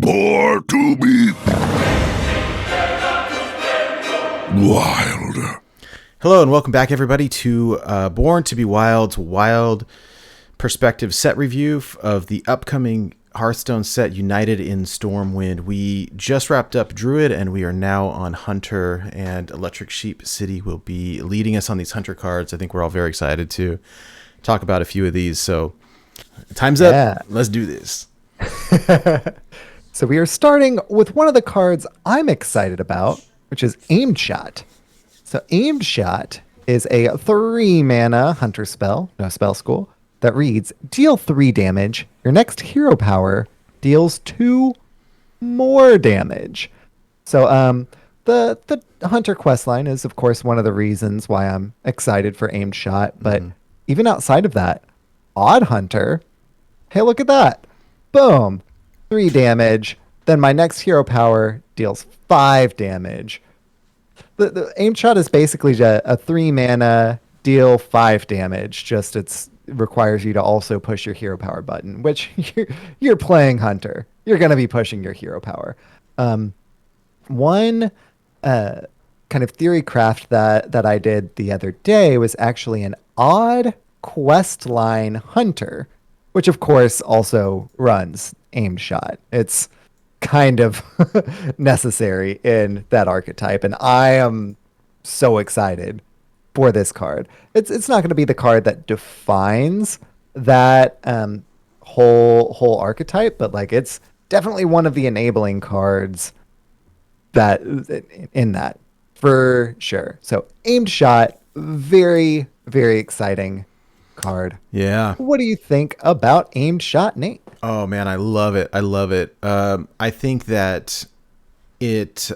Born to be wild. Hello and welcome back, everybody, to Born to be Wild's Wild Perspective set review of the upcoming Hearthstone set United in Stormwind. We just wrapped up Druid and we are now on Hunter, and Electric Sheep City will be leading us on these Hunter cards. I think we're all very excited to talk about a few of these. So time's up. Let's do this. So we are starting with one of the cards I'm excited about, which is Aimed Shot. So Aimed Shot is a 3-mana hunter spell, no spell school, that reads, deal 3 damage. Your next hero power deals 2 more damage. So the hunter questline is, of course, one of the reasons why I'm excited for Aimed Shot. But even outside of that, Odd Hunter, hey, look at that. Boom. 3 damage. Then my next hero power deals 5 damage. The Aim Shot is basically a 3-mana deal 5 damage. Just it requires you to also push your hero power button, which you're playing Hunter. You're going to be pushing your hero power. One kind of theory craft that I did the other day was actually an odd quest line Hunter, which of course also runs Aimed Shot. It's kind of necessary in that archetype, and I am so excited for this card. It's not going to be the card that defines that whole archetype, but like it's definitely one of the enabling cards that in that for sure. So Aimed Shot, very, very exciting card. Yeah. What do you think about Aimed Shot, Nate? Oh man, I love it. I love it. I think that it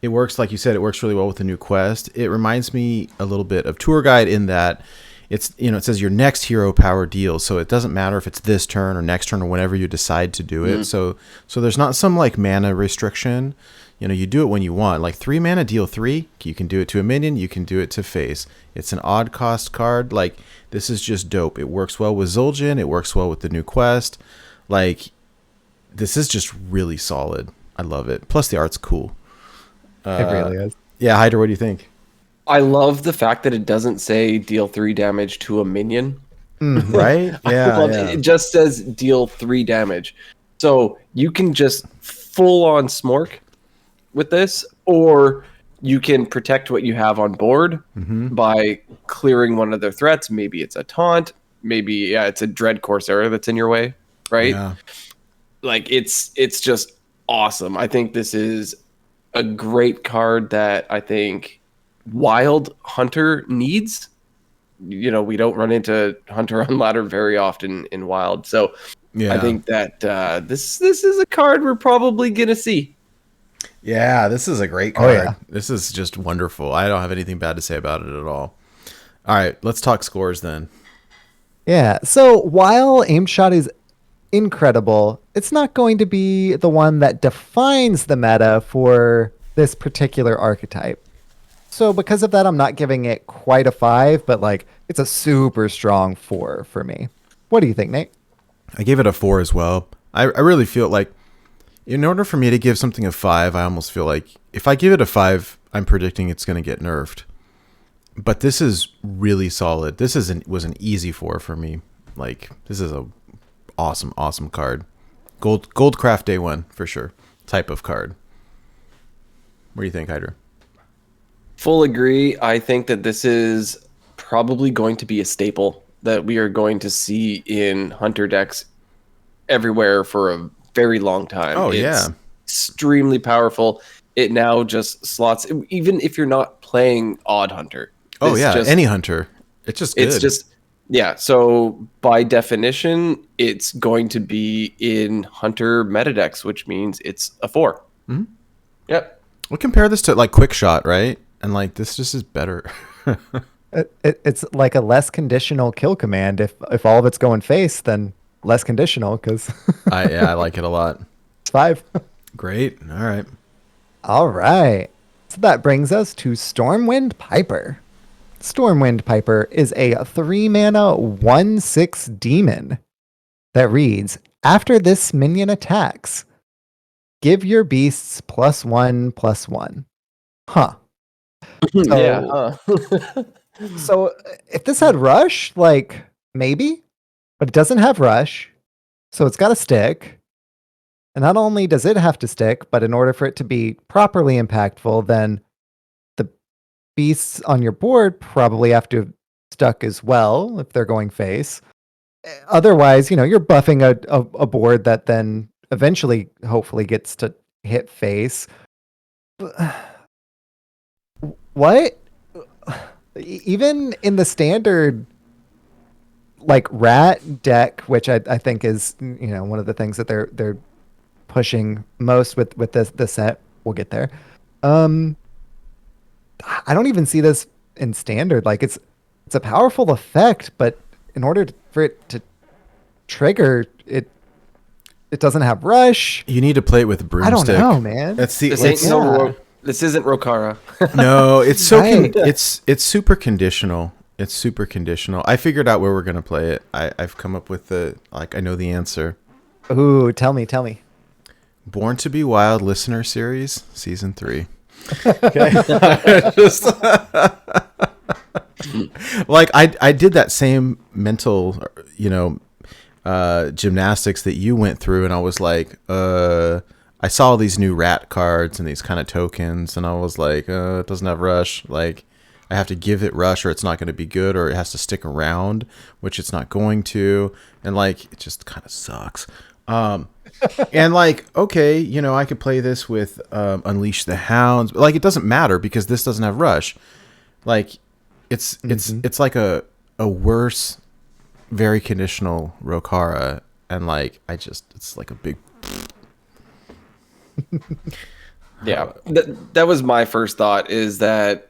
works, like you said, it works really well with the new quest. It reminds me a little bit of Tour Guide in that it's, it says your next hero power deals, so it doesn't matter if it's this turn or next turn or whenever you decide to do it. So there's not some like mana restriction. You do it when you want. Like 3 mana deal 3, you can do it to a minion, you can do it to face. It's an odd cost card. Like, this is just dope. It works well with Zul'jin, it works well with the new quest. Like, this is just really solid. I love it. Plus the art's cool. It really is. Yeah, Hydra, what do you think? I love the fact that it doesn't say deal 3 damage to a minion. Right? Yeah, It just says deal 3 damage. So you can just full on smork with this, or you can protect what you have on board by clearing one of their threats. Maybe it's a taunt, maybe it's a Dread Corsair that's in your way, right? Yeah. Like it's just awesome. I think this is a great card that I think Wild Hunter needs. We don't run into Hunter on ladder very often in Wild, so I think that this is a card we're probably gonna see. Yeah, this is a great card. Oh, yeah. This is just wonderful. I don't have anything bad to say about it at all. All right, let's talk scores then. Yeah, so while Aimed Shot is incredible, it's not going to be the one that defines the meta for this particular archetype. So because of that, I'm not giving it quite a 5, but like it's a super strong 4 for me. What do you think, Nate? I gave it a 4 as well. I really feel like in order for me to give something a 5, I almost feel like if I give it a 5, I'm predicting it's going to get nerfed. But this is really solid. This was an easy 4 for me. Like, this is a awesome card. Goldcraft day 1 for sure. Type of card. What do you think, Hydra? Full agree. I think that this is probably going to be a staple that we are going to see in Hunter decks everywhere for a very long time. Oh, it's extremely powerful. It now just slots, even if you're not playing Odd Hunter. Oh, yeah, any Hunter. It's just good. It's just, so by definition, it's going to be in Hunter meta decks, which means it's a 4. Mm-hmm. Yep. We'll compare this to like Quick Shot, right? And like this just is better. It's like a less conditional kill command. If all of it's going face, then less conditional because I like it a lot. It's 5. Great. All right. All right. So that brings us to Stormwind Piper. Stormwind Piper is a 3-mana 1/6 demon that reads, After this minion attacks, give your beasts +1/+1. Huh. Yeah. So, Huh. so if this had rush, like maybe, but it doesn't have rush, so it's got to stick. And not only does it have to stick, but in order for it to be properly impactful, then the beasts on your board probably have to have stuck as well if they're going face. Otherwise, you're buffing a board that then eventually, hopefully, gets to hit face. What? Even in the standard like rat deck, which I think is one of the things that they're pushing most with this set. We'll get there. I don't even see this in standard. Like it's a powerful effect, but in order for it to trigger it, it doesn't have rush. You need to play it with a broomstick. I don't know, man. That's the. This Let's, ain't no. This isn't Rokara. no, it's so Right. it's super conditional. It's super conditional. I figured out where we're gonna play it. I've come up with I know the answer. Ooh, tell me. Born to Be Wild listener series, season 3. Okay. Just, like I did that same mental, gymnastics that you went through, and I was like, I saw all these new rat cards and these kind of tokens, and I was like, it doesn't have rush. Like, I have to give it rush, or it's not going to be good, or it has to stick around, which it's not going to, and like it just kind of sucks. And like, okay, I could play this with Unleash the Hounds, but like it doesn't matter because this doesn't have rush. Like, it's like a worse, very conditional Rokara, and like it's like a big. Yeah, that was my first thought, is that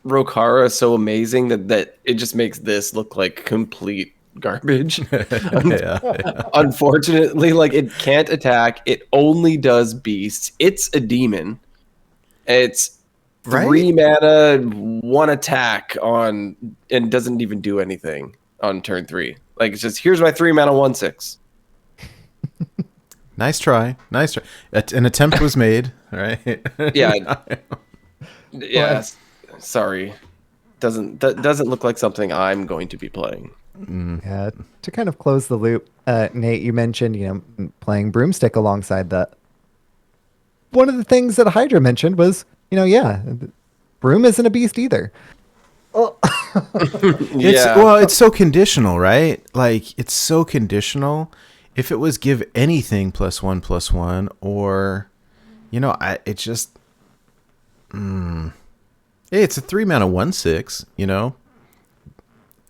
Rokara is so amazing that it just makes this look like complete garbage. Yeah. Unfortunately, like, it can't attack. It only does beasts. It's a demon. It's 3 mana, 1 attack and doesn't even do anything on turn 3. Like, it's just, here's my 3 mana 1/6. Nice try. An attempt was made, right? Yeah. Yeah. Sorry. Doesn't look like something I'm going to be playing. Yeah. To kind of close the loop, Nate, you mentioned playing broomstick alongside that. One of the things that Hydra mentioned was broom isn't a beast either. Yeah. It's so conditional, right? Like, it's so conditional. If it was give anything +1/+1, or it just it's a 3 mana 1/6,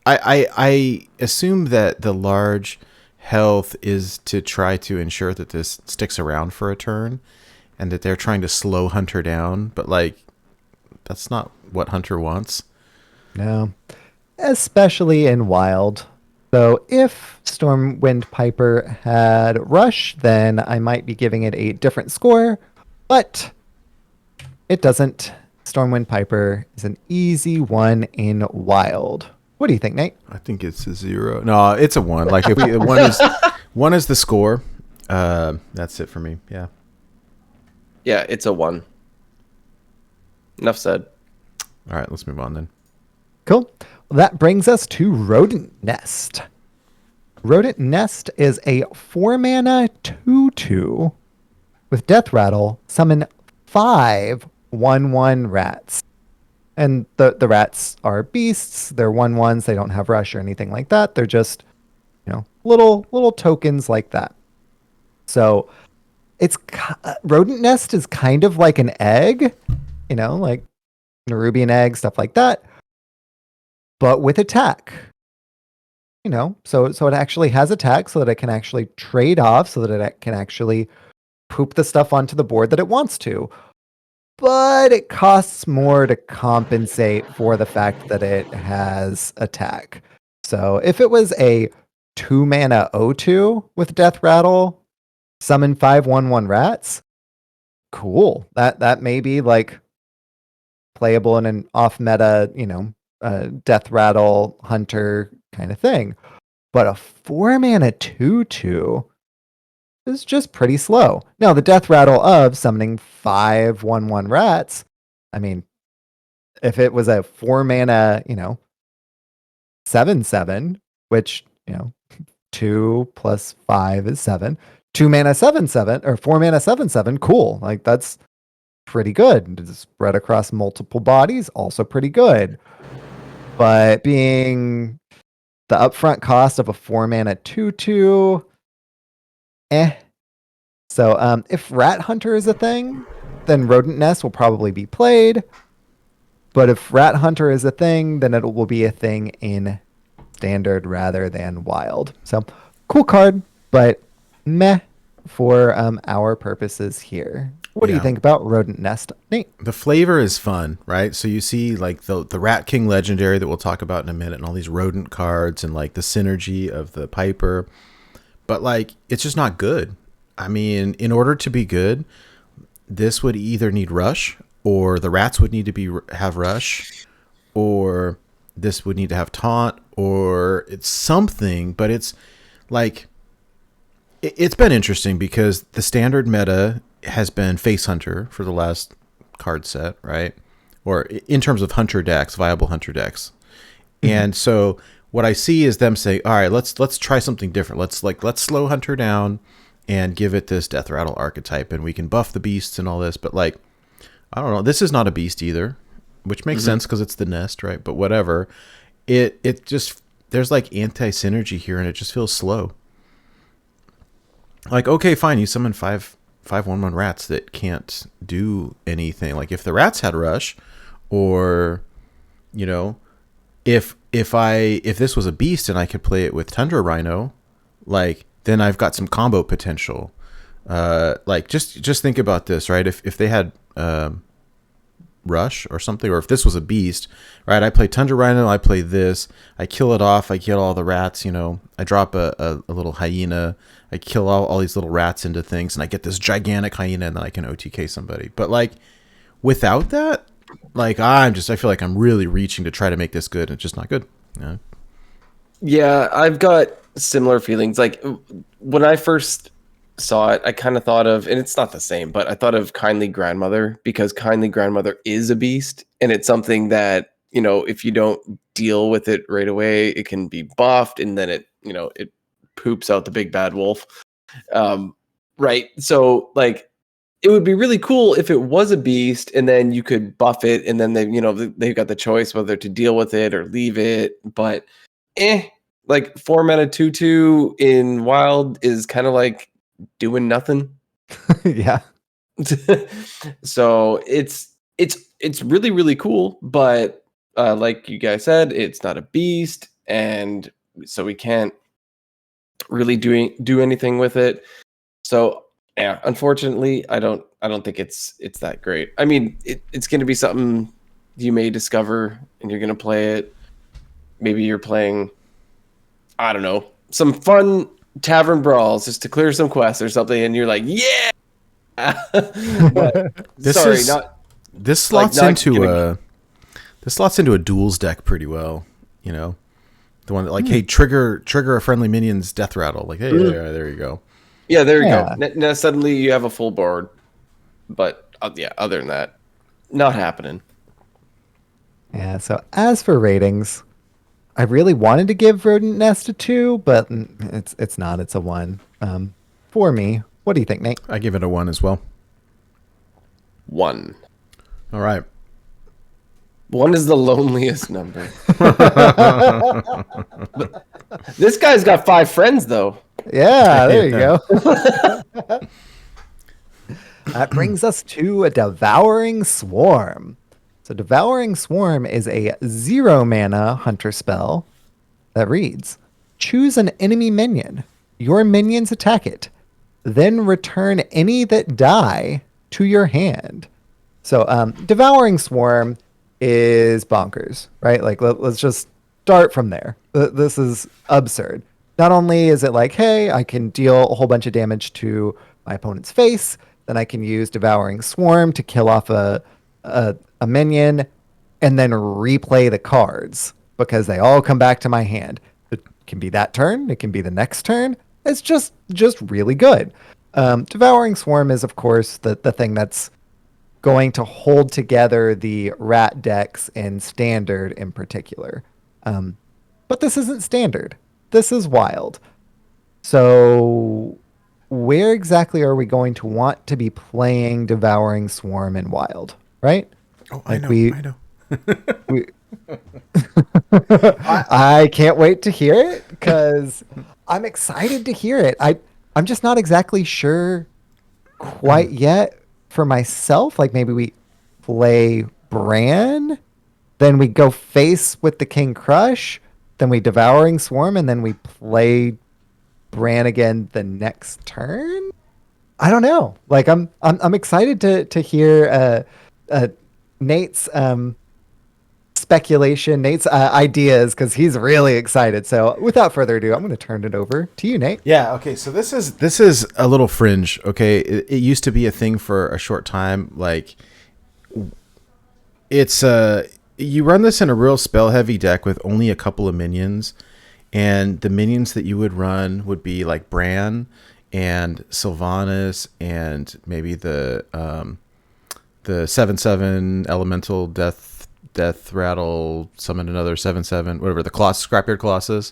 I assume that the large health is to try to ensure that this sticks around for a turn, and that they're trying to slow Hunter down, but like that's not what Hunter wants. No. Especially in Wild. So if Stormwind Piper had Rush, then I might be giving it a different score, but it doesn't. Stormwind Piper is an easy one in Wild. What do you think, Nate? I think it's a 0. No, it's a 1. Like, if one is the score. That's it for me. Yeah. Yeah, it's a 1. Enough said. All right, let's move on then. Cool. Well, that brings us to Rodent Nest. Rodent Nest is a 4 mana 2/2 with Death Rattle. Summon 5 1/1 rats. And the rats are beasts. They're 1/1s. They don't have rush or anything like that. They're just, little tokens like that. So it's Rodent Nest is kind of like an egg, like Nerubian egg, stuff like that, but with attack. So it actually has attack, so that it can actually trade off, so that it can actually poop the stuff onto the board that it wants to. But it costs more to compensate for the fact that it has attack. So if it was a 2 mana 0/2 with Death Rattle, summon 5 1/1 rats, cool. That may be like playable in an off meta, Death Rattle Hunter kind of thing. But a 4 mana 2/2 is just pretty slow. Now, the death rattle of summoning 5/1/1 rats, I mean, if it was a 4 mana, 7/7, which, 2 plus 5 is 7. 2 mana 7/7 or 4 mana 7/7, cool. Like that's pretty good. Spread across multiple bodies, also pretty good. But being the upfront cost of a 4 mana 2/2, So if Rat Hunter is a thing, then Rodent Nest will probably be played. But if Rat Hunter is a thing, then it will be a thing in Standard rather than Wild. So cool card, but meh for our purposes here. What do you think about Rodent Nest, Nate? The flavor is fun, right? So you see like the Rat King legendary that we'll talk about in a minute, and all these rodent cards, and like the synergy of the Piper. But like, it's just not good. I mean, in order to be good, this would either need Rush, or the rats would need to have Rush, or this would need to have Taunt, or it's something. But it's like, it's been interesting because the standard meta has been Face Hunter for the last card set, right? Or in terms of hunter decks, viable hunter decks. Mm-hmm. And so what I see is them say, all right, let's try something different. Let's slow Hunter down and give it this Death Rattle archetype, and we can buff the beasts and all this. But like, I don't know, this is not a beast either, which makes sense because it's the nest, right? But whatever. It just, there's like anti-synergy here, and it just feels slow. Like, okay, fine, you summon 5/1/1 rats that can't do anything. Like if the rats had Rush, or if this was a beast and I could play it with Tundra Rhino, like then I've got some combo potential. Like just think about this, right? If they had Rush or something, or if this was a beast, right? I play Tundra Rhino, I play this, I kill it off, I kill all the rats, I drop a little hyena, I kill all these little rats into things, and I get this gigantic hyena, and then I can OTK somebody. But like without that, like I feel like I'm really reaching to try to make this good, and it's just not good. Yeah, I've got similar feelings. Like when I first saw it, I kind of thought of, and it's not the same, but I thought of Kindly Grandmother, because Kindly Grandmother is a beast, and it's something that, if you don't deal with it right away, it can be buffed, and then it poops out the big bad wolf. Right. So like, it would be really cool if it was a beast, and then you could buff it, and then they've got the choice whether to deal with it or leave it. But like 4 mana 2/2 in Wild is kind of like doing nothing. Yeah. So it's really, really cool, but like you guys said, it's not a beast, and so we can't really do anything with it. So yeah, unfortunately, I don't think it's that great. I mean, it's going to be something you may discover, and you're going to play it. Maybe you're playing, I don't know, some fun tavern brawls just to clear some quests or something, and you're like, yeah. But, this slots into a duels deck pretty well. The one that like, hey, trigger a friendly minion's death rattle. Like, hey, there you go. Yeah, there you go. Now suddenly you have a full board. But other than that, not happening. Yeah, so as for ratings, I really wanted to give Rodent Nest a 2, but it's not. It's a 1. For me, what do you think, Nate? I give it a 1 as well. 1. All right. 1 is the loneliest number. This guy's got 5 friends, though. Yeah, there you go. That brings us to a Devouring Swarm. So Devouring Swarm is a 0 mana hunter spell that reads, choose an enemy minion. Your minions attack it. Then return any that die to your hand. So Devouring Swarm is bonkers, right? Like, let's just start from there. This is absurd. Not only is it like, hey, I can deal a whole bunch of damage to my opponent's face, then I can use Devouring Swarm to kill off a minion, and then replay the cards because they all come back to my hand. It can be that turn. It can be the next turn. It's just really good. Devouring Swarm is, of course, the thing that's going to hold together the rat decks in standard in particular. But this isn't standard. This is wild. So, where exactly are we going to want to be playing Devouring Swarm in wild? Right? Oh, Like I know. we I can't wait to hear it because I'm excited to hear it. I'm just not exactly sure quite yet for myself. Like maybe we play Bran, then we go face with the King Crush, then we Devouring Swarm, and then we play Bran again the next turn. I don't know. Like I'm excited to hear Nate's speculation, Nate's ideas, because he's really excited. So without further ado, I'm going to turn it over to you, Nate. Yeah. Okay. So this is a little fringe. Okay. It used to be a thing for a short time. Like it's you run this in a real spell heavy deck with only a couple of minions, and the minions that you would run would be like Bran and Sylvanas and maybe the 7/7 elemental death rattle, summon another 7/7, whatever, the Colossus, Scrapyard Colossus.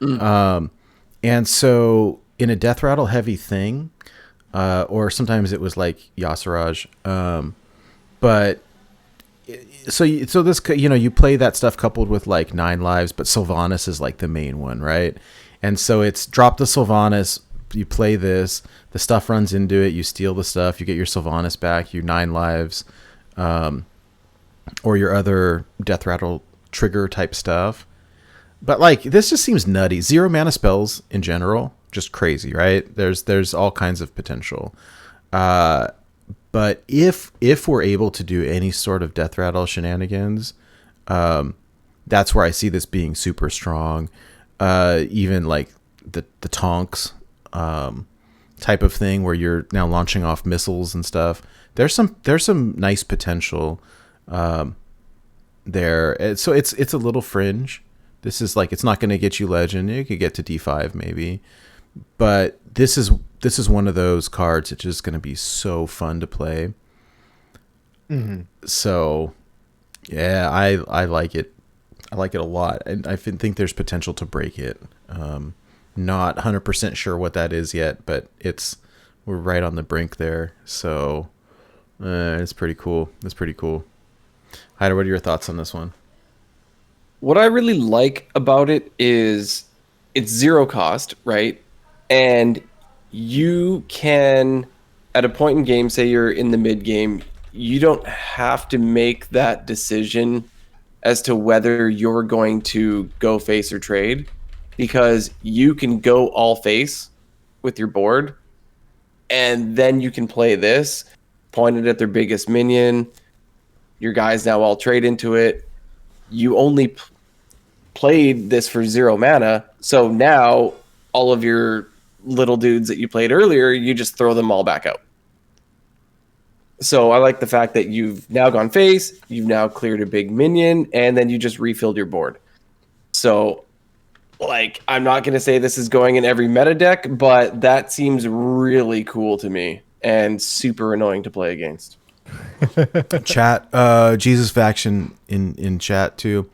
And so in a death rattle heavy thing, or sometimes it was like Yasiraj, but so this, you play that stuff coupled with like 9 lives, but Sylvanas is like the main one, right? And so it's drop the Sylvanas, you play this, the stuff runs into it, you steal the stuff, you get your Sylvanas back, you 9 lives, or your other death rattle trigger type stuff. But like this just seems nutty. 0 mana spells in general, just crazy, right? There's all kinds of potential. But if we're able to do any sort of death rattle shenanigans, that's where I see this being super strong. Even like the Tonks type of thing where you're now launching off missiles and stuff. There's some nice potential there. So it's a little fringe. This is like, it's not going to get you legend. You could get to D5 maybe, but this is one of those cards that's just going to be so fun to play. Mm-hmm. So yeah, I like it. I like it a lot, and I think there's potential to break it. Not 100% sure what that is yet, but we're right on the brink there. So it's pretty cool. Hydra, what are your thoughts on this one? What I really like about it is it's 0 cost, right? And you can, at a point in game, say you're in the mid game, you don't have to make that decision as to whether you're going to go face or trade, because you can go all face with your board, and then you can play this, pointed at their biggest minion. Your guys now all trade into it. You only played this for 0 mana, so now all of your little dudes that you played earlier, you just throw them all back out. So I like the fact that you've now gone face, you've now cleared a big minion, and then you just refilled your board. So, like, I'm not going to say this is going in every meta deck, but that seems really cool to me and super annoying to play against. Chat, Jesus Faction in chat too.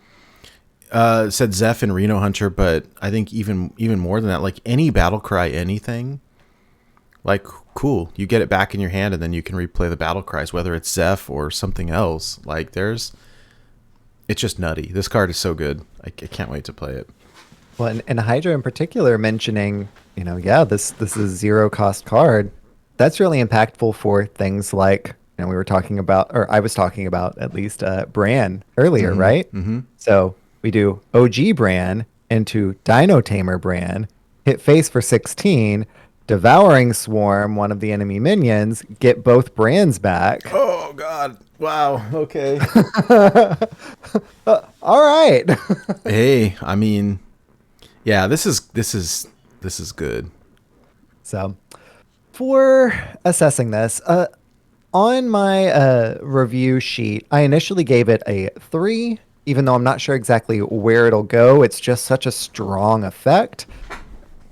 Said Zeph and Reno Hunter, but I think even more than that, like any battle cry, anything, like cool, you get it back in your hand and then you can replay the battle cries, whether it's Zeph or something else. Like it's just nutty. This card is so good. I can't wait to play it. Well, and Hydra in particular mentioning, this is 0 cost card. That's really impactful for things like, we were talking about, or I was talking about at least Bran earlier, Mm-hmm. right? Mm-hmm. So we do OG Bran into Dino Tamer Bran, hit face for 16, Devouring Swarm, one of the enemy minions, get both Brans back. Oh God! Wow. Okay. All right. Hey, I mean, yeah, this is good. So, for assessing this, on my review sheet, I initially gave it a 3, even though I'm not sure exactly where it'll go. It's just such a strong effect.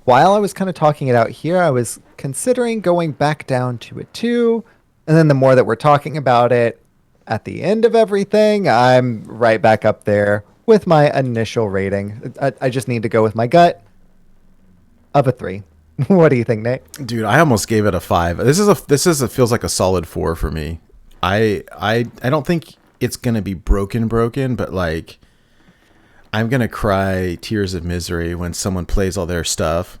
while I was kind of talking it out here, I was considering going back down to a 2. And then the more that we're talking about it, at the end of everything, I'm right back up there with my initial rating. I just need to go with my gut of a 3. What do you think, Nate? Dude, I almost gave it a 5. This is a feels like a solid 4 for me. I don't think it's gonna be broken, but like I'm gonna cry tears of misery when someone plays all their stuff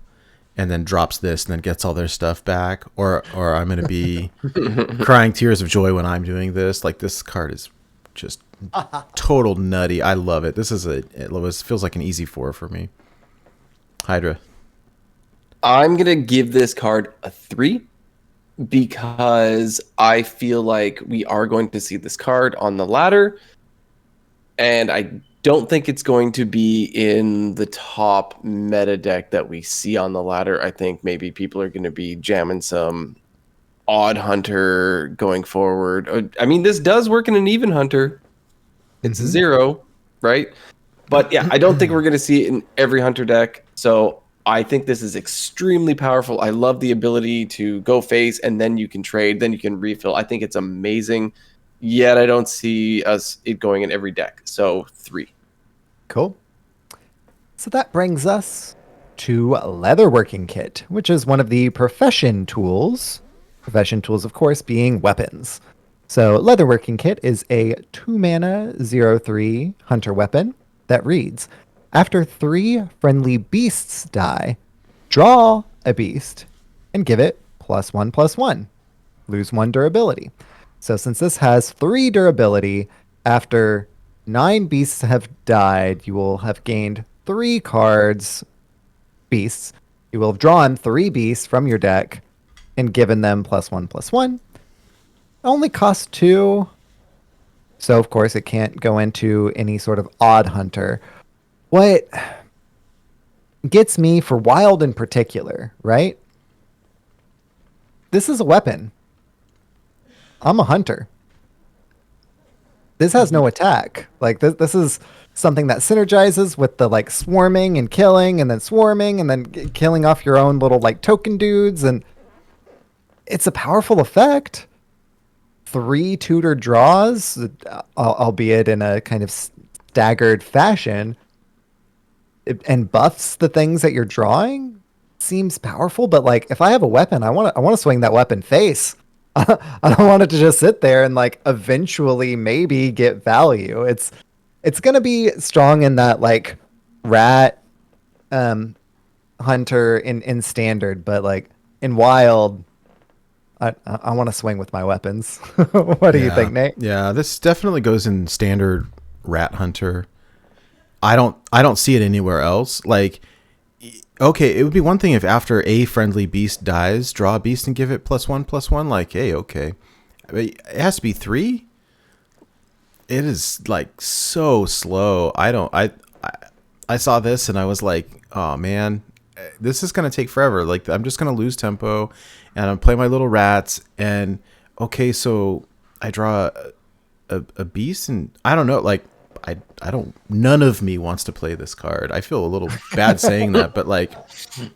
and then drops this and then gets all their stuff back, or I'm gonna be crying tears of joy when I'm doing this. Like, this card is just total nutty. I love it. Feels like an easy 4 for me. Hydra. I'm going to give this card a 3 because I feel like we are going to see this card on the ladder. And I don't think it's going to be in the top meta deck that we see on the ladder. I think maybe people are going to be jamming some odd hunter going forward. I mean, this does work in an even hunter. It's a 0, right? But yeah, I don't think we're going to see it in every hunter deck. So I think this is extremely powerful. I love the ability to go face and then you can trade, then you can refill. I think it's amazing. Yet I don't see it going in every deck. So 3. Cool. So that brings us to Leatherworking Kit, which is one of the profession tools. Profession tools, of course, being weapons. So Leatherworking Kit is a 2-mana 0/3 hunter weapon that reads, after 3 friendly beasts die, draw a beast and give it +1/+1. Lose 1 durability. So since this has 3 durability, after 9 beasts have died, you will have gained 3 cards, beasts. You will have drawn 3 beasts from your deck and given them +1/+1. Only costs 2. So of course it can't go into any sort of odd hunter. What gets me for wild in particular, right? This is a weapon. I'm a hunter. This has no attack. Like this is something that synergizes with the like swarming and killing and then swarming and then killing off your own little like token dudes, and it's a powerful effect. 3 tutor draws, albeit in a kind of staggered fashion, and buffs the things that you're drawing. Seems powerful, but like if I have a weapon, I want to swing that weapon face. I don't want it to just sit there and like eventually maybe get value. It's gonna be strong in that like rat hunter in standard, but like in wild, I want to swing with my weapons. What do you think, Nate? Yeah, this definitely goes in standard rat hunter. I don't see it anywhere else. Like, okay, it would be one thing if after a friendly beast dies, draw a beast and give it +1/+1. Like, hey, okay, but it has to be 3. It is like so slow. I saw this and I was like, oh man, this is gonna take forever. Like, I'm just gonna lose tempo, and I'm play my little rats. And okay, so I draw a beast, and I don't know, like. I don't. None of me wants to play this card. I feel a little bad saying that, but like,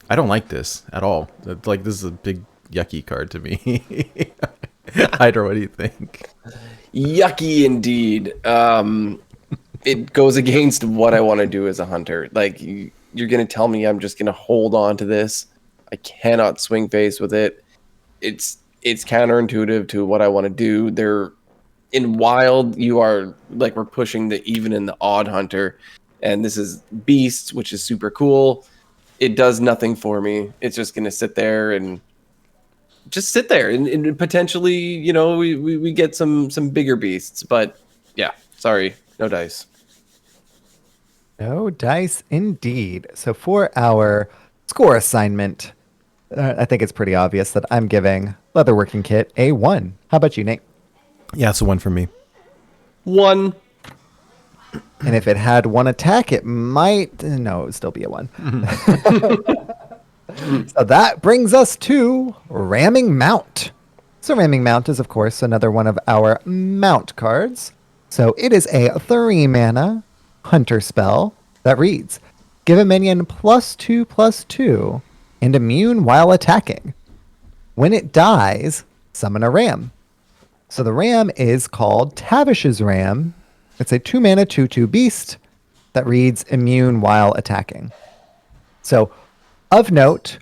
I don't like this at all. Like, this is a big yucky card to me. Hydra, what do you think? Yucky indeed. It goes against what I want to do as a hunter. Like, you're gonna tell me I'm just gonna hold on to this? I cannot swing face with it. It's counterintuitive to what I want to do. In wild, you are like, we're pushing the even in the odd hunter, and this is beasts, which is super cool. It does nothing for me. It's just gonna sit there and potentially, you know, we get some bigger beasts. But yeah, sorry, no dice. No dice indeed. So for our score assignment, I think it's pretty obvious that I'm giving Leatherworking Kit a 1. How about you, Nate? Yeah, it's a 1 for me. 1. And if it had 1 attack, it might... No, it would still be a 1. So that brings us to Ramming Mount. So Ramming Mount is, of course, another one of our mount cards. So it is a 3-mana hunter spell that reads, give a minion +2/+2 and immune while attacking. When it dies, summon a ram. So the ram is called Tavish's Ram. It's a 2-mana 2/2 beast that reads immune while attacking. So, of note,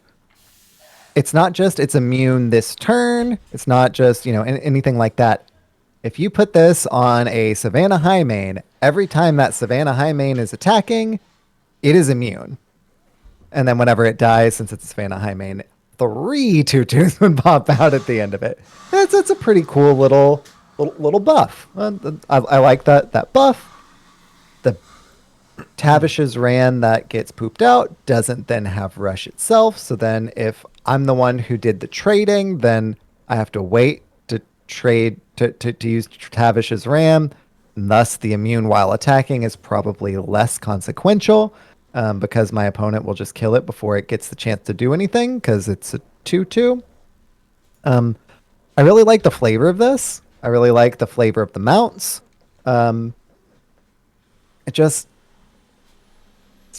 it's not just it's immune this turn. It's not just, anything like that. If you put this on a Savannah Highmane, every time that Savannah Highmane is attacking, it is immune. And then whenever it dies, since it's a Savannah Highmane, 3 2/2s would pop out at the end of it. That's a pretty cool little buff. I like that buff. The Tavish's Ran that gets pooped out doesn't then have rush itself. So then if I'm the one who did the trading, then I have to wait to trade to use Tavish's Ram. And thus the immune while attacking is probably less consequential because my opponent will just kill it before it gets the chance to do anything because it's a 2/2. I really like the flavor of this. I really like the flavor of the mounts. It's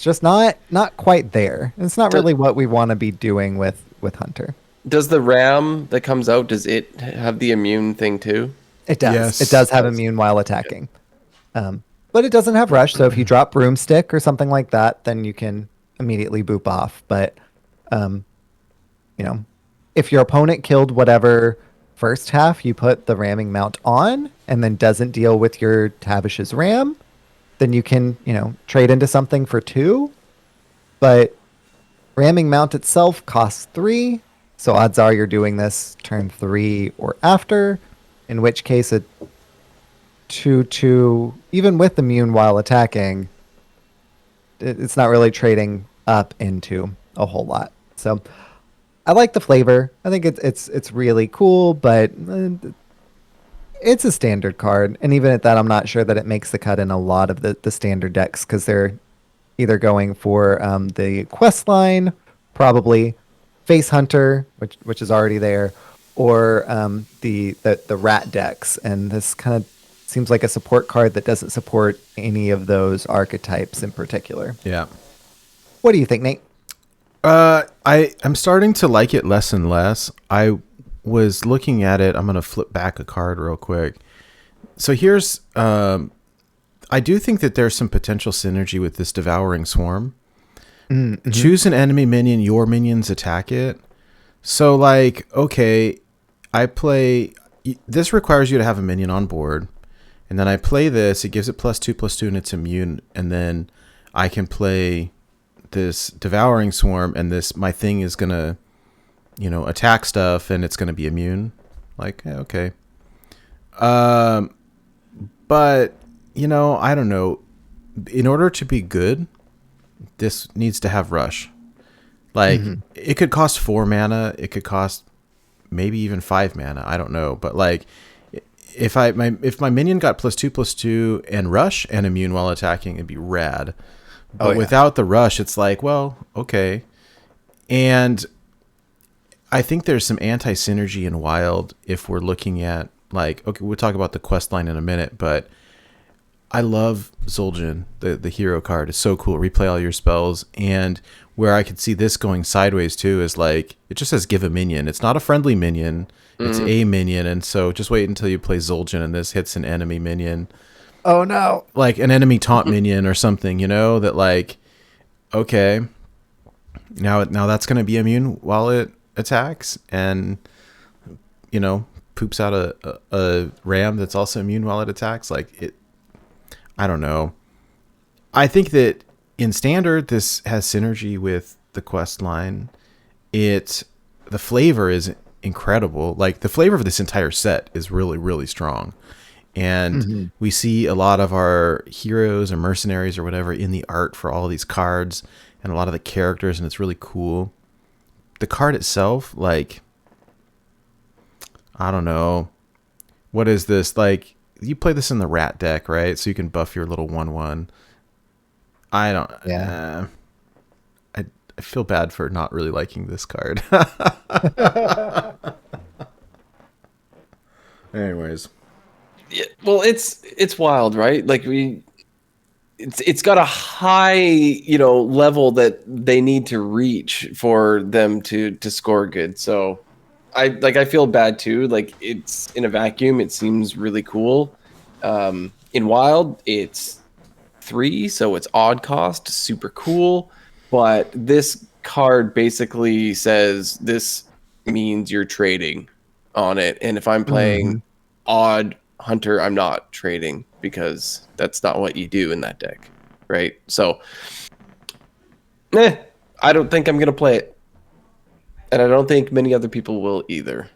just not quite there. It's not really what we want to be doing with Hunter. Does the ram that comes out, does it have the immune thing too? It does. Yes. It does have immune while attacking. But it doesn't have rush, so if you drop Broomstick or something like that, then you can immediately boop off. But, if your opponent killed whatever first half you put the ramming mount on and then doesn't deal with your Tavish's Ram, then you can, trade into something for 2. But ramming mount itself costs 3, so odds are you're doing this turn 3 or after, in which case a 2/2, even with immune while attacking, it's not really trading up into a whole lot. So I like the flavor. I think it's really cool, but it's a standard card. And even at that, I'm not sure that it makes the cut in a lot of the standard decks because they're either going for the quest line, probably Face Hunter, which is already there, or the rat decks. And this kind of seems like a support card that doesn't support any of those archetypes in particular. Yeah. What do you think, Nate? I'm starting to like it less and less. I was looking at it. I'm going to flip back a card real quick. So here's, I do think that there's some potential synergy with this Devouring Swarm. Mm-hmm. Choose an enemy minion, your minions attack it. So okay, this requires you to have a minion on board. And then I play this, it gives it +2/+2 and it's immune. And then I can play this Devouring Swarm and my thing is going to, attack stuff and it's going to be immune. Okay. But, I don't know. In order to be good, this needs to have rush. It could cost 4 mana. It could cost maybe even 5 mana. I don't know. But if my minion got +2/+2 and rush and immune while attacking, it'd be rad. But without the rush, it's okay. And I think there's some anti-synergy in Wild if we're looking at, okay, we'll talk about the quest line in a minute, but I love Zul'jin, the hero card. It's so cool. Replay all your spells. And where I could see this going sideways too is it just says give a minion. It's not a friendly minion. It's a minion. And so just wait until you play Zul'jin and this hits an enemy minion. Oh no. An enemy taunt minion or something, that okay, now that's going to be immune while it attacks and, poops out a ram that's also immune while it attacks. I don't know. I think that in standard, this has synergy with the quest line. The flavor is incredible. The flavor of this entire set is really, really strong. And we see a lot of our heroes or mercenaries or whatever in the art for all of these cards and a lot of the characters, and it's really cool. The card itself, I don't know. What is this? You play this in the rat deck, right? So you can buff your little 1/1. I don't... Yeah. I feel bad for not really liking this card. Anyways. Yeah, well, it's wild, right? it's got a high, level that they need to reach for them to score good. So I feel bad too. Like, it's in a vacuum, it seems really cool. In Wild, it's 3, so it's odd cost, super cool. But this card basically says this means you're trading on it. And if I'm playing odd hunter, I'm not trading because that's not what you do in that deck. Right? So I don't think I'm gonna play it. And I don't think many other people will either.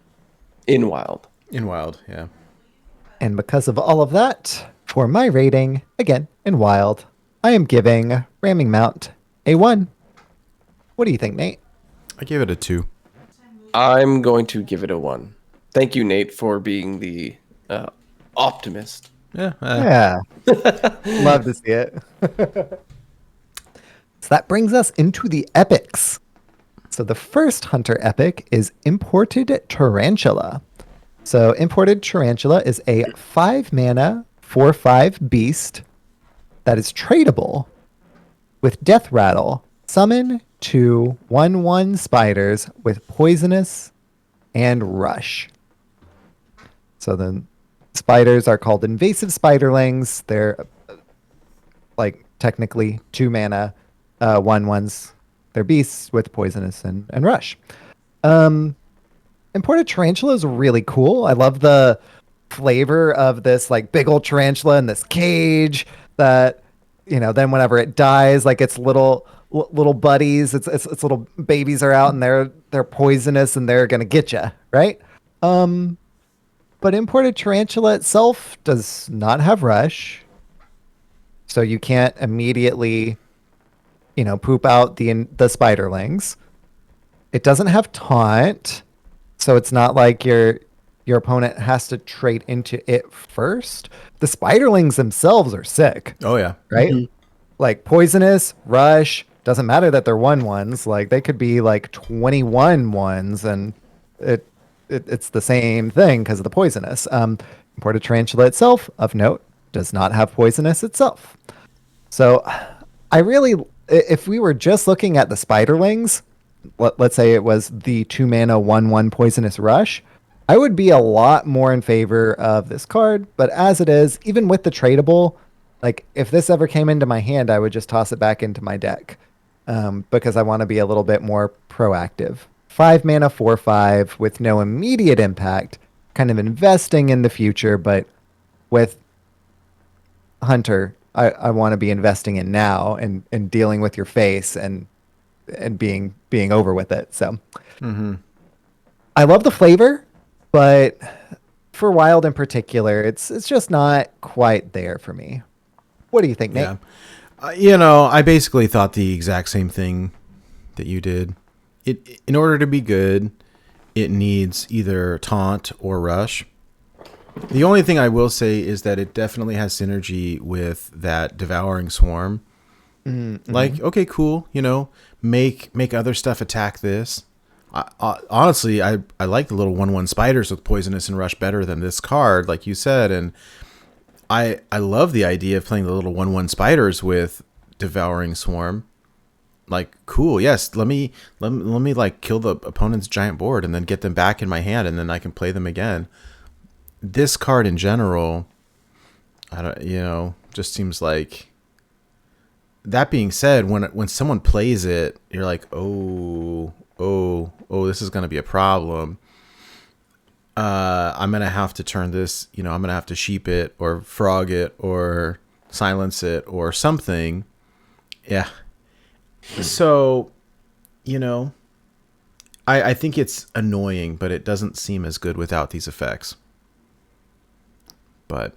In Wild. In Wild, yeah. And because of all of that, for my rating, again, in Wild, I am giving Ramming Mount a 1. What do you think, Nate? I give it a 2. I'm going to give it a 1. Thank you, Nate, for being the optimist. Yeah. Yeah. Love to see it. So that brings us into the epics. So the first hunter epic is Imported Tarantula. So Imported Tarantula is a 5 mana 4/5 beast that is tradable with Death Rattle. Summon 2 1/1 spiders with poisonous and rush. So the spiders are called invasive spiderlings. They're like technically 2 mana 1/1s. They're beasts with poisonous and rush. Imported Tarantula is really cool. I love the flavor of this like big old tarantula in this cage that, then whenever it dies, like its little buddies, its little babies are out and they're poisonous and they're gonna get you, right? But Imported Tarantula itself does not have rush, so you can't immediately, poop out the spiderlings. It doesn't have taunt, so it's not like your opponent has to trade into it first. The spiderlings themselves are sick. Oh yeah. Right? Mm-hmm. Like poisonous, rush, doesn't matter that they're 1/1s. Like they could be like 21 ones, and it's the same thing because of the poisonous. Imported Tarantula itself, of note, does not have poisonous itself. So I really, if we were just looking at the spiderlings, let's say it was the 2 mana 1/1 poisonous rush, I would be a lot more in favor of this card. But as it is, even with the tradable, like if this ever came into my hand, I would just toss it back into my deck because I want to be a little bit more proactive. 5 mana 4/5 with no immediate impact, kind of investing in the future, but with Hunter, I want to be investing in now and dealing with your face and being over with it. So I love the flavor, but for Wild in particular, it's just not quite there for me. What do you think, Nate? Yeah. I basically thought the exact same thing that you did. In order to be good, it needs either taunt or rush. The only thing I will say is that it definitely has synergy with that Devouring Swarm. Mm-hmm. Like, okay, cool. Make other stuff attack this. Honestly, I like the little 1/1 spiders with poisonous and rush better than this card, like you said. And I love the idea of playing the little 1/1 spiders with Devouring Swarm. Like, cool. Yes, let me like kill the opponent's giant board and then get them back in my hand, and then I can play them again. This card in general, I don't, just seems like. That being said, when someone plays it, you're like, oh, this is gonna be a problem. I'm gonna have to turn this, I'm gonna have to sheep it or frog it or silence it or something. Yeah. So, I think it's annoying, but it doesn't seem as good without these effects. But,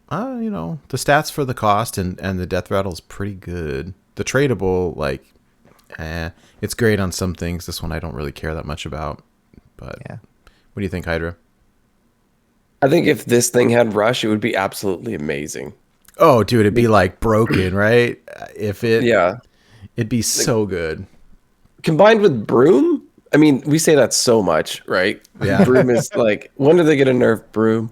the stats for the cost and the death rattle is pretty good. The tradable, it's great on some things. This one I don't really care that much about. But yeah. What do you think, Hydra? I think if this thing had rush, it would be absolutely amazing. Oh, dude, it'd be like broken, right? Yeah. It'd be so good. Combined with Broom? I mean, we say that so much, right? Yeah. Broom is like, when do they get a nerf Broom?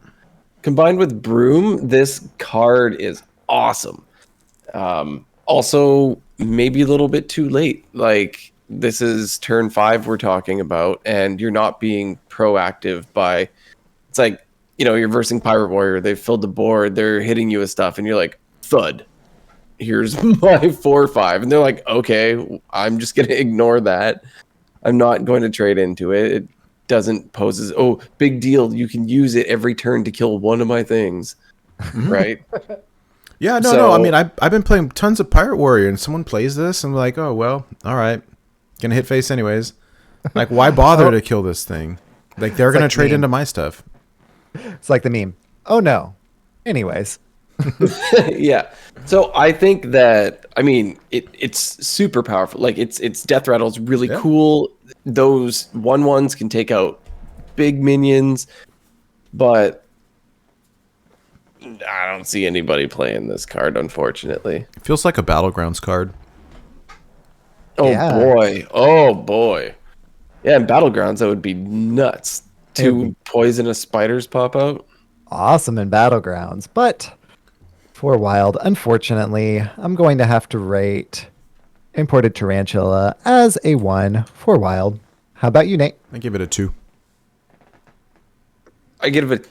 Combined with Broom, this card is awesome. Also, maybe a little bit too late. Like, this is turn 5 we're talking about, and you're not being proactive by. It's like, you're versing Pirate Warrior. They've filled the board. They're hitting you with stuff, and you're like, thud. Here's my 4/5, and they're like, okay, I'm just gonna ignore that. I'm not going to trade into it. It doesn't pose as big deal. You can use it every turn to kill one of my things, right? Yeah, no, So- no. I mean, I've been playing tons of Pirate Warrior, and someone plays this, and I'm like, oh well, all right, gonna hit face anyways. Like, why bother to kill this thing? Like, they're gonna like trade meme. into my stuff. It's like the meme. Oh no. Anyways. Yeah. So I think that it's super powerful. Like its death rattle's really Yeah. cool. Those 1/1s can take out big minions, but I don't see anybody playing this card, unfortunately. It feels like a Battlegrounds card. Oh Yeah. boy. Oh boy. Yeah, in Battlegrounds that would be nuts. Two poisonous spiders pop out. Awesome in Battlegrounds, but for Wild, unfortunately, I'm going to have to rate Imported Tarantula as a 1 for Wild. How about you, Nate? I give it a 2. I give it a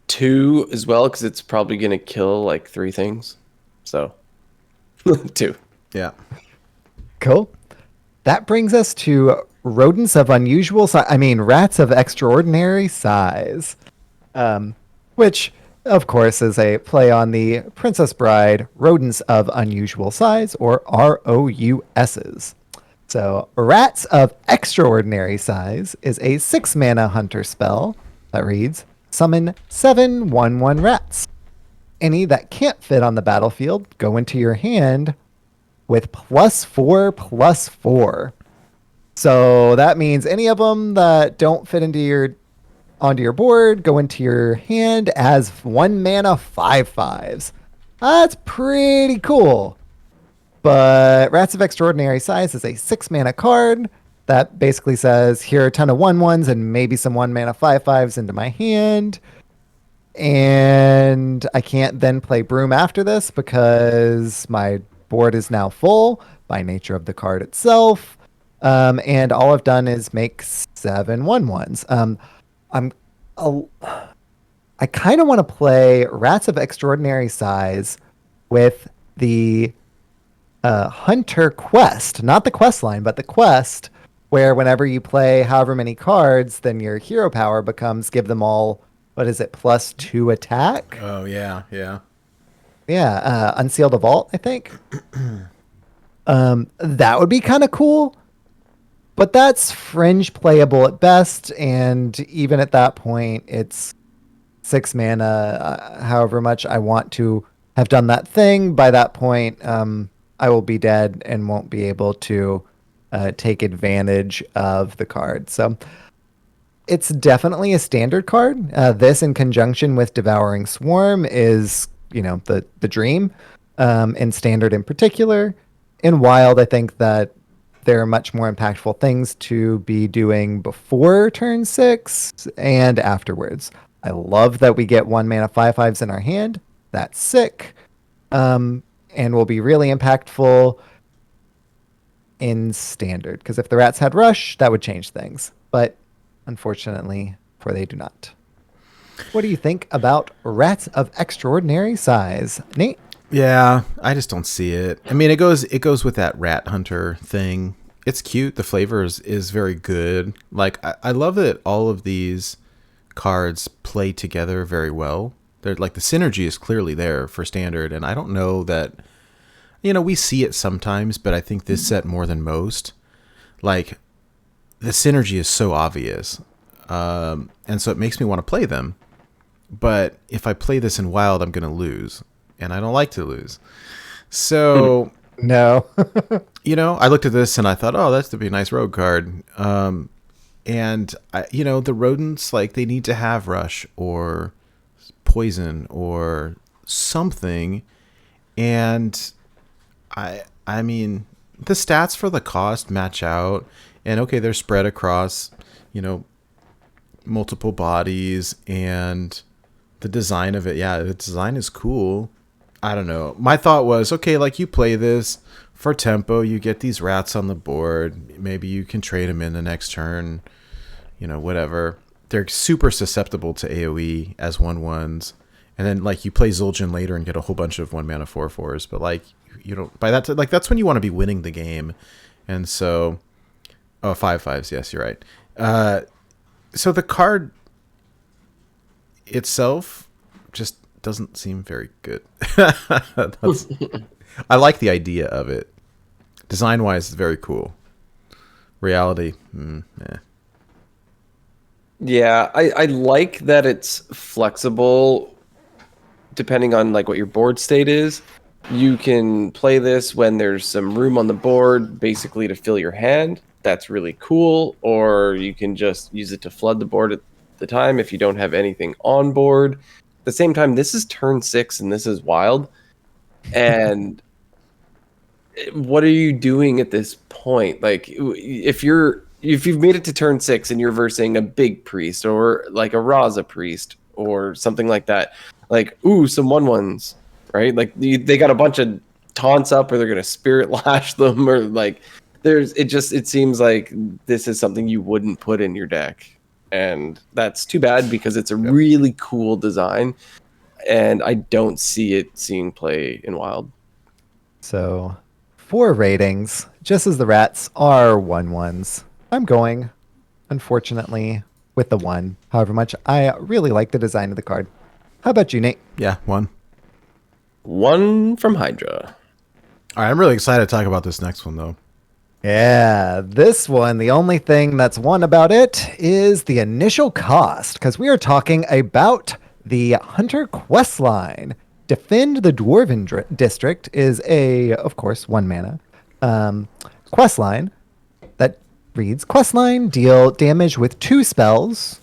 2 as well because it's probably gonna kill like 3 things. So 2. Yeah. Cool. That brings us to rodents of unusual size. Rats of extraordinary size. Which, of course, is a play on the Princess Bride rodents of unusual size, or ROUSs. So, Rats of Extraordinary Size is a 6-mana hunter spell that reads, summon 7 1/1 rats. Any that can't fit on the battlefield go into your hand with +4/+4. So that means any of them that don't fit onto your board go into your hand as 1-mana 5/5s. That's pretty cool. But Rats of Extraordinary Size is a 6-mana card that basically says, here are a ton of 1/1s and maybe some 1-mana 5/5s into my hand. And I can't then play Broom after this because my board is now full by nature of the card itself. And all I've done is make 7 1/1s. I kind of want to play Rats of Extraordinary Size with the Hunter quest, not the quest line, but the quest, where whenever you play however many cards, then your hero power becomes give them all, what is it, +2 attack? Oh, yeah, yeah. Yeah, Unseal the Vault, I think. That would be kind of cool, but that's fringe playable at best, and even at that point, it's 6 mana. However much I want to have done that thing, by that point, I will be dead and won't be able to take advantage of the card. So it's definitely a standard card. This, in conjunction with Devouring Swarm, is the dream. In standard in particular. In Wild, I think that there are much more impactful things to be doing before turn 6 and afterwards. I love that we get 1-mana 5/5s in our hand. That's sick. And will be really impactful in standard. Because if the rats had rush, that would change things. But unfortunately, for they do not. What do you think about Rats of Extraordinary Size, Nate? Yeah, I just don't see it. I mean, it goes with that rat hunter thing. It's cute. The flavor is very good. Like, I love that all of these cards play together very well. They're like, the synergy is clearly there for standard, and I don't know that, we see it sometimes, but I think this set more than most. Like, the synergy is so obvious. And so it makes me want to play them. But if I play this in Wild, I'm going to lose. And I don't like to lose. So, No. I looked at this and I thought, oh, that's to be a nice rogue card. And, the rodents, like, they need to have rush or poison or something. And I mean, the stats for the cost match out. And, okay, they're spread across, multiple bodies, and the design of it. Yeah, the design is cool. I don't know. My thought was, okay, like you play this for tempo, you get these rats on the board. Maybe you can trade them in the next turn, whatever. They're super susceptible to AoE as 1/1s. And then like you play Zul'jin later and get a whole bunch of 1-mana 4/4s, but like you don't by that like that's when you want to be winning the game. And so 5/5s, yes, you're right. So the card itself just doesn't seem very good. I like the idea of it. Design-wise, it's very cool. Reality, eh. Yeah, I like that it's flexible depending on like what your board state is. You can play this when there's some room on the board, basically to fill your hand. That's really cool. Or you can just use it to flood the board at the time if you don't have anything on board. At the same time, this is turn 6 and this is wild. And what are you doing at this point? Like if you've made it to turn 6 and you're versing a big priest or like a Raza priest or something like that, like some 1/1s, right? Like they got a bunch of taunts up, or they're gonna spirit lash them, or like it seems like this is something you wouldn't put in your deck. And that's too bad because it's a really cool design, and I don't see it seeing play in Wild. So, 4 ratings, just as the rats are 1/1s. I'm going, unfortunately, with the 1. However much I really like the design of the card. How about you, Nate? Yeah, 1. 1 from Hydra. All right, I'm really excited to talk about this next one, though. Yeah, this one, the only thing that's one about it is the initial cost, because we are talking about the Hunter quest line. Defend the Dwarven District is of course, 1 mana quest line that reads, quest line, deal damage with 2 spells.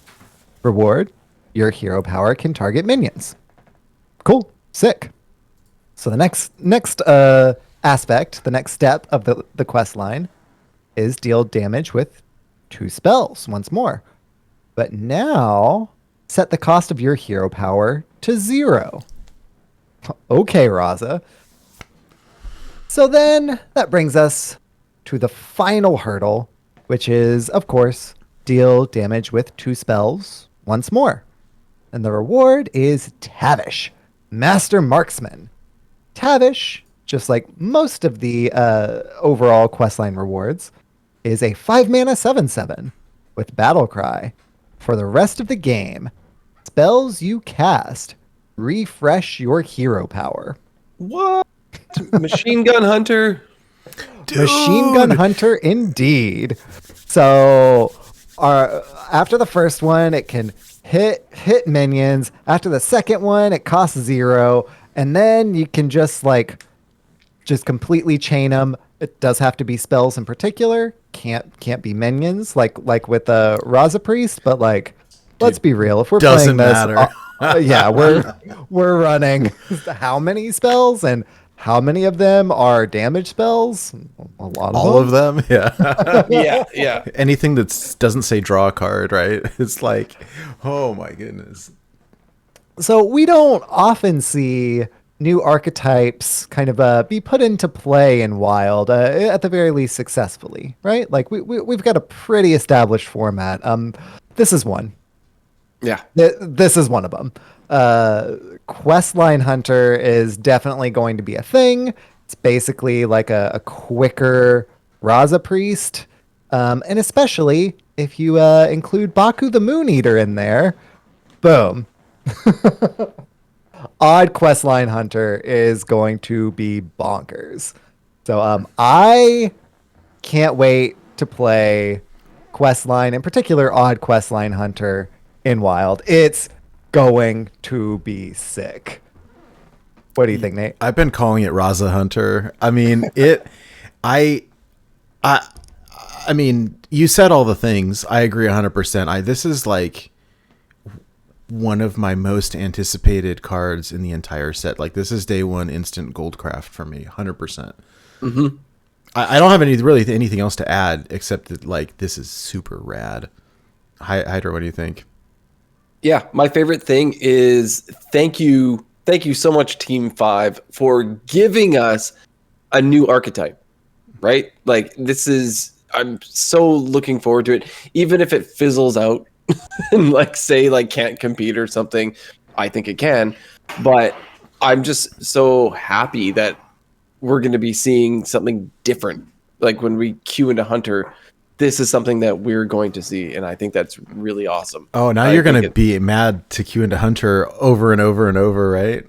Reward, your hero power can target minions. Cool, sick. So the next aspect, the next step of the quest line is deal damage with 2 spells once more. But now set the cost of your hero power to 0. Okay, Raza. So then that brings us to the final hurdle, which is, of course, deal damage with 2 spells once more. And the reward is Tavish, Master Marksman. Tavish, just like most of the overall questline rewards, is a 5-mana 7/7 with Battle Cry. For the rest of the game, spells you cast refresh your hero power. What? Machine Gun Hunter? Dude. Machine Gun Hunter, indeed. So, after the first one, it can hit minions. After the second one, it costs 0, and then you can just completely chain them. It does have to be spells in particular. Can't be minions like with a Raza Priest. But let's be real. If we're Doesn't playing this, matter. yeah, we're running how many spells and how many of them are damage spells? A lot of All of them? Yeah. Yeah. Anything that doesn't say draw a card, right? It's like, oh my goodness. So we don't often see new archetypes kind of be put into play in Wild, at the very least successfully, right? Like we've got a pretty established format. This is one. Yeah. This is one of them. Questline Hunter is definitely going to be a thing. It's basically like a quicker Raza Priest. And especially if you include Baku the Moon Eater in there, boom. Odd Questline Hunter is going to be bonkers. So I can't wait to play Questline, in particular Odd Questline Hunter in Wild. It's going to be sick. What do you think, Nate? I've been calling it Raza Hunter. I mean, I mean, you said all the things. I agree 100%. This is like one of my most anticipated cards in the entire set. Like, this is day one instant Goldcraft for me, 100%. Mm-hmm. I don't have anything else to add except that this is super rad. Hydra, what do you think? Yeah, my favorite thing is thank you thank you so much, Team 5, for giving us a new archetype, right? Like, I'm so looking forward to it. Even if it fizzles out and, like, say, like, can't compete or something, I think it can. But I'm just so happy that we're going to be seeing something different. Like, when we queue into Hunter, this is something that we're going to see, and I think that's really awesome. Oh, now you're going to be mad to queue into Hunter over and over and over, right?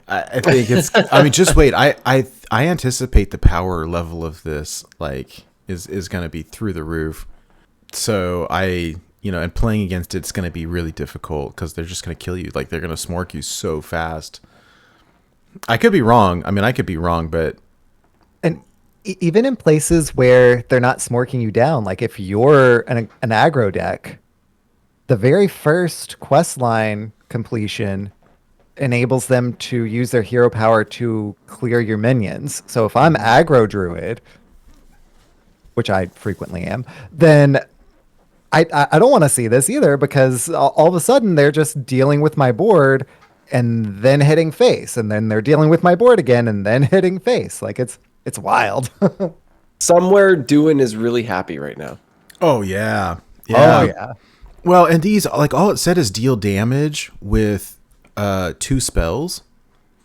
I think it's. I mean, just wait. I anticipate the power level of this is going to be through the roof. So and playing against it's going to be really difficult because they're just going to kill you. Like they're going to smork you so fast. I could be wrong. I mean, I could be wrong, but even in places where they're not smorking you down, like if you're an aggro deck, the very first quest line completion enables them to use their hero power to clear your minions. So if I'm aggro druid, which I frequently am, then I don't want to see this either, because all of a sudden they're just dealing with my board and then hitting face, and then they're dealing with my board again and then hitting face. Like it's wild. Somewhere Duin is really happy right now. Oh yeah. Oh yeah. Well, and these, like, all it said is deal damage with 2 spells.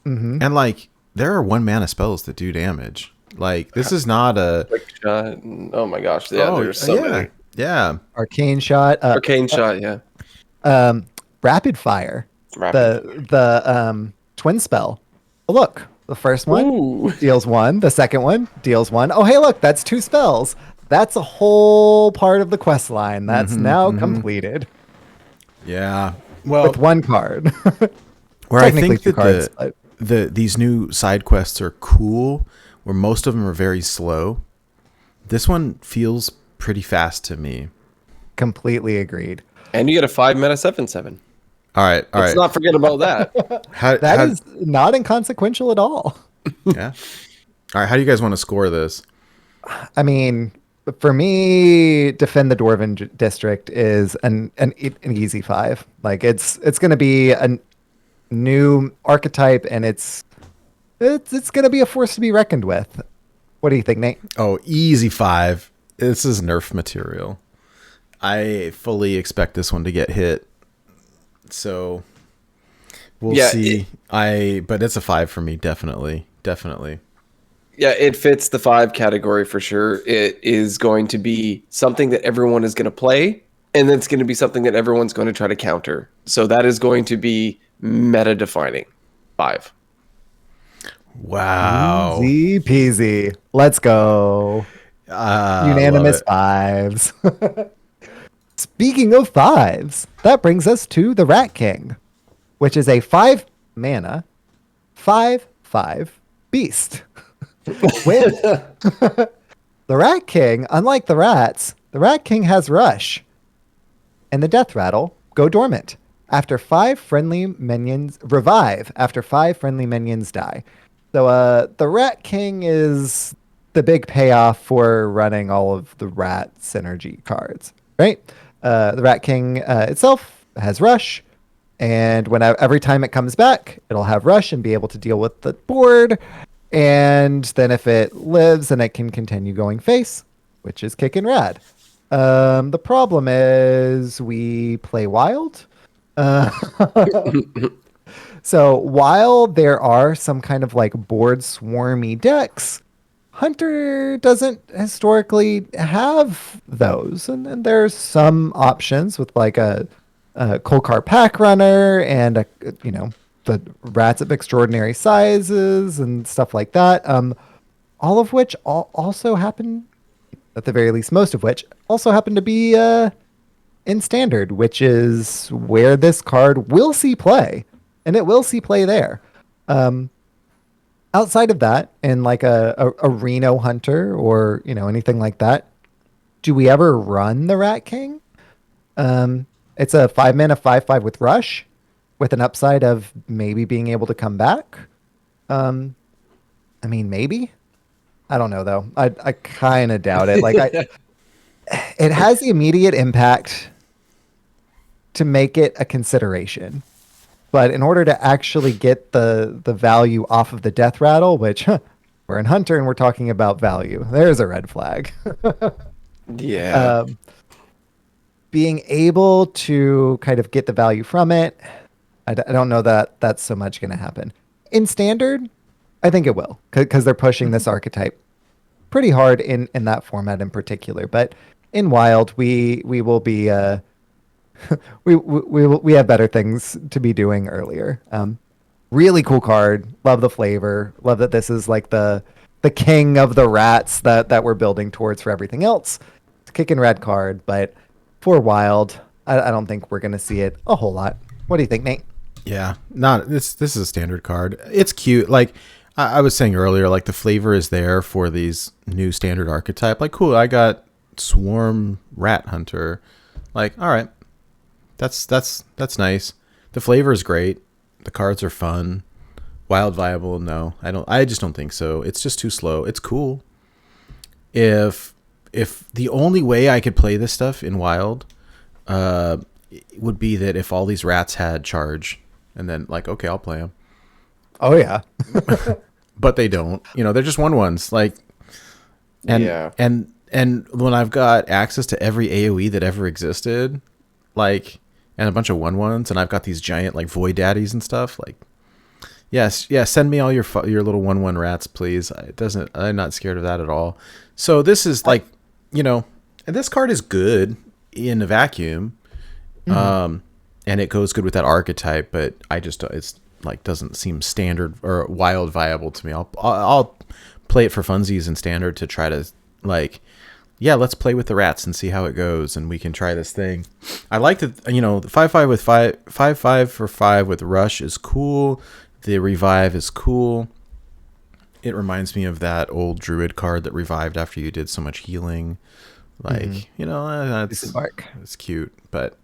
Mm-hmm. And like there are 1 mana spells that do damage. Like this is not a quick shot. Oh my gosh. Yeah, there's so many. Yeah. Arcane shot. Arcane shot, yeah. Rapid fire. The twin spell. Oh, look, the first one deals 1. The second one deals 1. Oh, hey, look, that's 2 spells. That's a whole part of the quest line that's now completed. Yeah. Well, with 1 card. Where I think that 2 cards, these new side quests are cool, where most of them are very slow. This one feels pretty fast to me. Completely agreed. And you get a 5 mana 7/7. All right. Let's not forget about that. That is not inconsequential at all. Yeah. All right. How do you guys want to score this? I mean, for me, Defend the Dwarven District is an easy 5. Like it's going to be a new archetype, and it's going to be a force to be reckoned with. What do you think, Nate? Oh, easy 5. This is nerf material. I fully expect this one to get hit. So we'll see. But it's a 5 for me, definitely. Yeah, it fits the 5 category for sure. It is going to be something that everyone is going to play, and it's going to be something that everyone's going to try to counter. So that is going to be meta defining. 5. Wow. Easy peasy. Let's go. Unanimous 5s. Speaking of 5s, that brings us to the Rat King, which is a 5 mana, 5/5 beast. With the Rat King, unlike the rats, the Rat King has Rush. And the Death Rattle go dormant after 5 friendly minions revive after 5 friendly minions die. So the Rat King is the big payoff for running all of the rat synergy cards, right? The Rat King itself has Rush, and every time it comes back, it'll have Rush and be able to deal with the board. And then if it lives, then it can continue going face, which is kicking rad. The problem is we play wild. So while there are some kind of like board swarmy decks, Hunter doesn't historically have those. And there's some options with like a Kolkar Pack Runner and the rats of extraordinary sizes and stuff like that. All of which also happen, at the very least, most of which also happen to be in standard, which is where this card will see play, and it will see play there. Outside of that, in like a Reno Hunter or anything like that, do we ever run the Rat King? It's a 5 mana 5/5 with Rush, with an upside of maybe being able to come back. I mean, maybe. I don't know though. I kind of doubt it. Like it has the immediate impact to make it a consideration. But in order to actually get the value off of the death rattle, which we're in Hunter and we're talking about value, there's a red flag. Yeah. Being able to kind of get the value from it, I don't know that that's so much going to happen. In Standard, I think it will, because they're pushing this archetype pretty hard in that format in particular. But in Wild, we will be we have better things to be doing earlier. Really cool card. Love the flavor. Love that this is like the king of the rats that we're building towards for everything else. It's a kicking red card, but for Wild, I don't think we're gonna see it a whole lot. What do you think, Nate? Yeah, not this is a standard card. It's cute. Like I was saying earlier, like the flavor is there for these new standard archetype. Like, cool, I got Swarm Rat Hunter. Like, all right. That's nice. The flavor is great. The cards are fun. Wild viable? No, I just don't think so. It's just too slow. It's cool. If the only way I could play this stuff in Wild, would be that if all these rats had charge, and then like, okay, I'll play them. Oh yeah, but they don't. They're just 1/1s. Like, and Yeah. and when I've got access to every AOE that ever existed, like, and a bunch of 1/1s, and I've got these giant like void daddies and stuff, like, yes, send me all your little 1/1 rats, please. I'm not scared of that at all. So this is like, and this card is good in a vacuum, and it goes good with that archetype. But it's like doesn't seem standard or Wild viable to me. I'll play it for funsies in Standard to try to like. Yeah, let's play with the rats and see how it goes, and we can try this thing. I like that, the 5/5 with 5/5 for 5 with Rush is cool. The Revive is cool. It reminds me of that old Druid card that revived after you did so much healing. Like, it's cute, but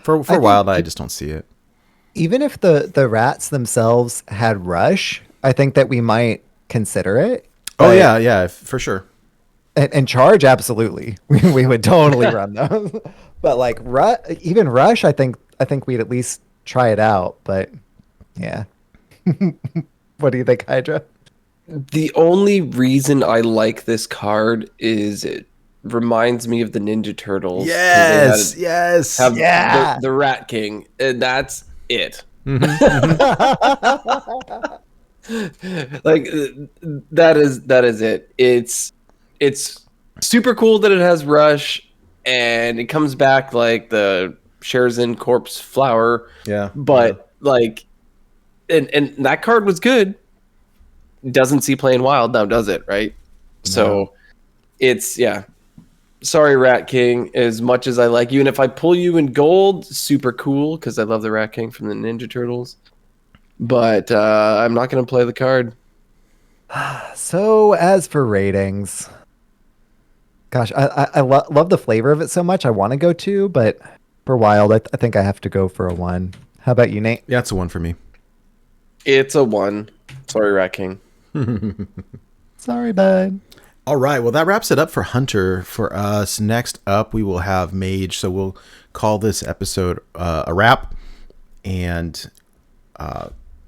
for Wild, I just don't see it. Even if the rats themselves had Rush, I think that we might consider it. Oh yeah, for sure. And charge, absolutely. We would totally run those. But like even Rush, I think we'd at least try it out. But yeah. What do you think, Hydra? The only reason I like this card is it reminds me of the Ninja Turtles. Yes. Have Yeah. the Rat King, and that's it. Like that is it. It's super cool that it has Rush, and it comes back like the Sherzin Corpse Flower. Yeah. But like, and that card was good. Doesn't see playing Wild now, does it? Right. No. So it's Sorry, Rat King. As much as I like you, and if I pull you in gold, super cool because I love the Rat King from the Ninja Turtles. But I'm not going to play the card. So as for ratings, gosh, I love the flavor of it so much. I want to go 2, but for Wild, I think I have to go for a 1. How about you, Nate? Yeah, it's a 1 for me. It's a 1. Sorry, Rat King. Sorry, bud. All right. Well, that wraps it up for Hunter for us. Next up, we will have Mage. So we'll call this episode a wrap and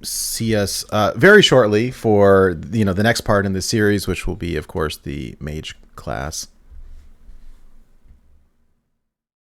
see us very shortly for the next part in the series, which will be, of course, the Mage class.